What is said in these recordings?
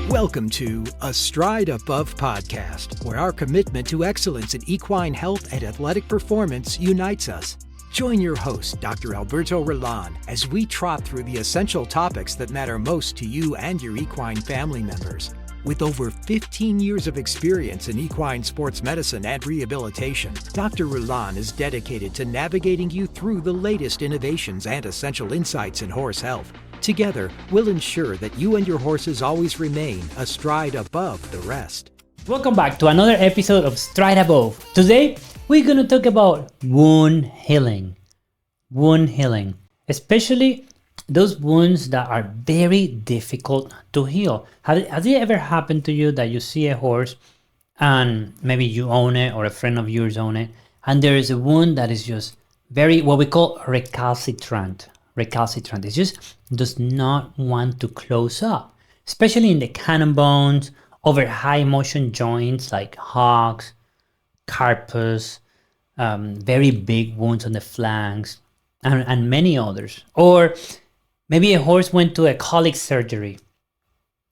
Welcome to A Stride Above podcast, where our commitment to excellence in equine health and athletic performance unites us. Join your host, Dr. Alberto Rullan, as we trot through the essential topics that matter most to you and your equine family members. With over 15 years of experience in equine sports medicine and rehabilitation, Dr. Rullan is dedicated to navigating you through the latest innovations and essential insights in horse health. Together, we'll ensure that you and your horses always remain a stride above the rest. Welcome back to another episode of Stride Above. Today, we're going to talk about wound healing. Wound healing, especially those wounds that are very difficult to heal. Has it ever happened to you that you see a horse and maybe you own it or a friend of yours own it, and there is a wound that is just very, what we call recalcitrant. It just does not want to close up, especially in the cannon bones, over high motion joints like hocks, carpus, very big wounds on the flanks, and many others. Or maybe a horse went to a colic surgery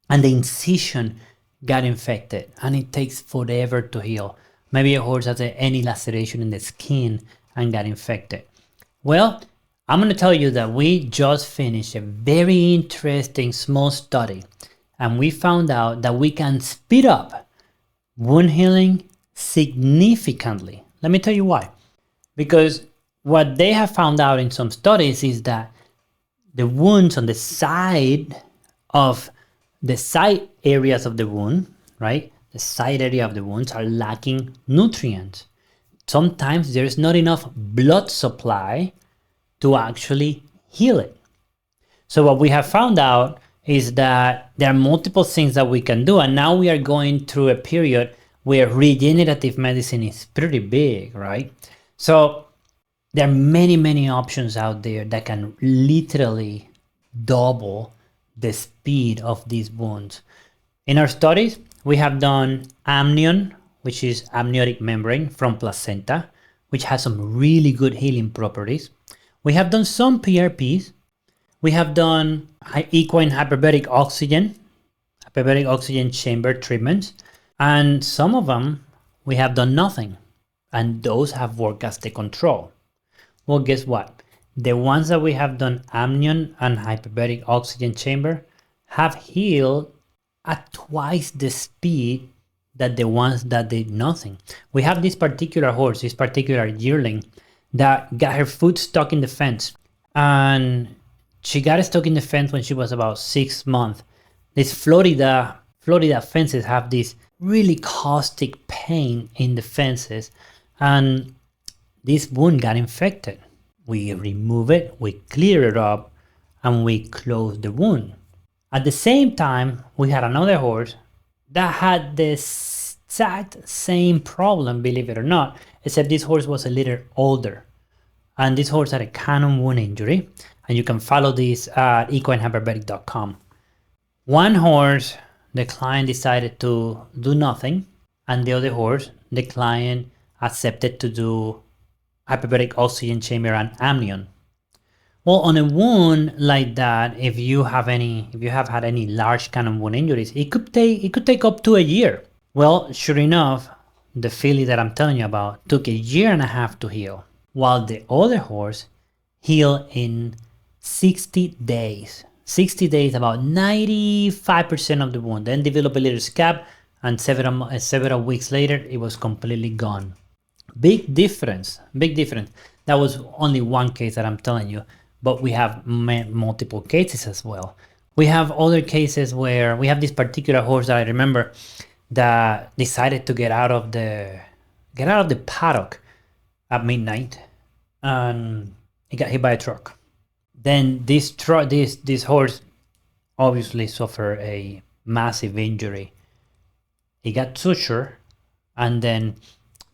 and the incision got infected and it takes forever to heal. Maybe a horse has any laceration in the skin and got infected. Well, I'm going to tell you that we just finished a very interesting small study, and we found out that we can speed up wound healing significantly. Let me tell you why. Because what they have found out in some studies is that the wounds on the side areas of the wound, right? The side area of the wounds are lacking nutrients. Sometimes there's not enough blood supply to actually heal it. So what we have found out is that there are multiple things that we can do, and now we are going through a period where regenerative medicine is pretty big, right? So there are many options out there that can literally double the speed of these wounds. In our studies, we have done amnion, which is amniotic membrane from placenta, which has some really good healing properties. We have done some PRPs. We have done equine hyperbaric oxygen chamber treatments. And some of them, we have done nothing. And those have worked as the control. Well, guess what? The ones that we have done amnion and hyperbaric oxygen chamber have healed at twice the speed that the ones that did nothing. We have this particular horse, this particular yearling, that got her foot stuck in the fence, and she got stuck in the fence when she was about 6 months. These Florida fences have this really caustic pain in the fences, and this wound got infected. We remove it, we clear it up, and we close the wound. At the same time, we had another horse that had the exact same problem, believe it or not, except this horse was a little older. And this horse had a cannon wound injury. And you can follow this at equinehyperbaric.com. One horse, the client decided to do nothing. And the other horse, the client accepted to do hyperbaric oxygen chamber and amnion. Well, on a wound like that, if you have had any large cannon wound injuries, it could take up to a year. Well, sure enough, the filly that I'm telling you about took a year and a half to heal, while the other horse healed in 60 days. 60 days, about 95% of the wound. Then developed a little scab, and several weeks later, it was completely gone. Big difference. That was only one case that I'm telling you, but we have multiple cases as well. We have other cases where we have this particular horse that I remember that decided to get out of the paddock at midnight, and he got hit by a truck. Then this horse obviously suffered a massive injury. He got suture, and then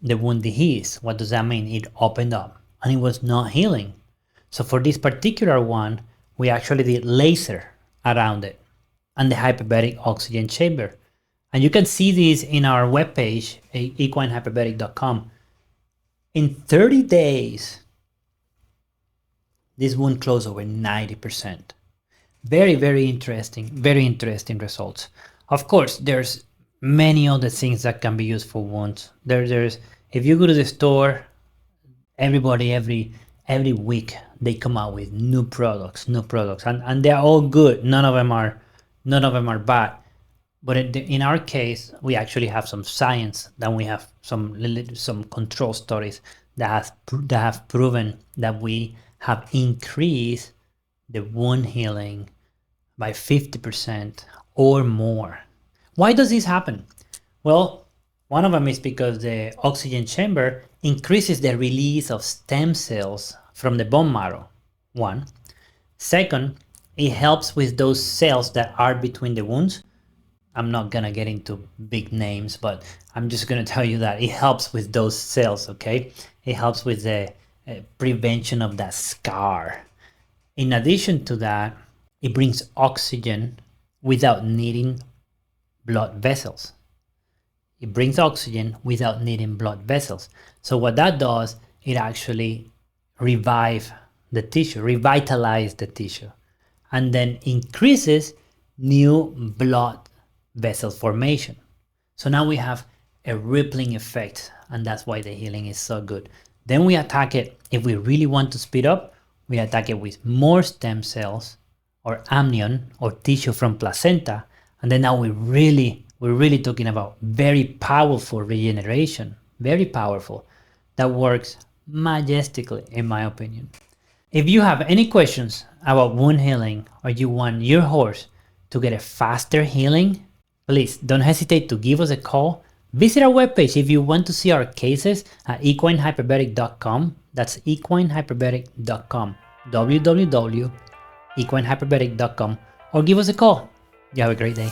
the wound dehisced. What does that mean? It opened up and it was not healing. So for this particular one, we actually did laser around it and the hyperbaric oxygen chamber. And you can see this in our webpage, equinehyperbaric.com. In 30 days, this wound closed over 90%. Very interesting results. Of course, there's many other things that can be used for wounds. There's if you go to the store, everybody every week they come out with new products, and they're all good. None of them are bad. But in our case, we actually have some science, then we have some control studies that have proven that we have increased the wound healing by 50% or more. Why does this happen? Well, one of them is because the oxygen chamber increases the release of stem cells from the bone marrow. One. Second, it helps with those cells that are between the wounds. I'm not gonna get into big names, but I'm just gonna tell you that it helps with those cells, okay? It helps with the prevention of that scar. In addition to that, it brings oxygen without needing blood vessels. It brings oxygen without needing blood vessels. So what that does, it actually revitalize the tissue, and then increases new blood vessel formation. So now we have a rippling effect, and that's why the healing is so good. Then we attack it, if we really want to speed up, we attack it with more stem cells or amnion or tissue from placenta, and then now we're really talking about very powerful regeneration, very powerful, that works majestically in my opinion. If you have any questions about wound healing, or you want your horse to get a faster healing, please don't hesitate to give us a call. Visit our webpage if you want to see our cases at equinehyperbaric.com. That's equinehyperbaric.com. www.equinehyperbaric.com, or give us a call. You have a great day.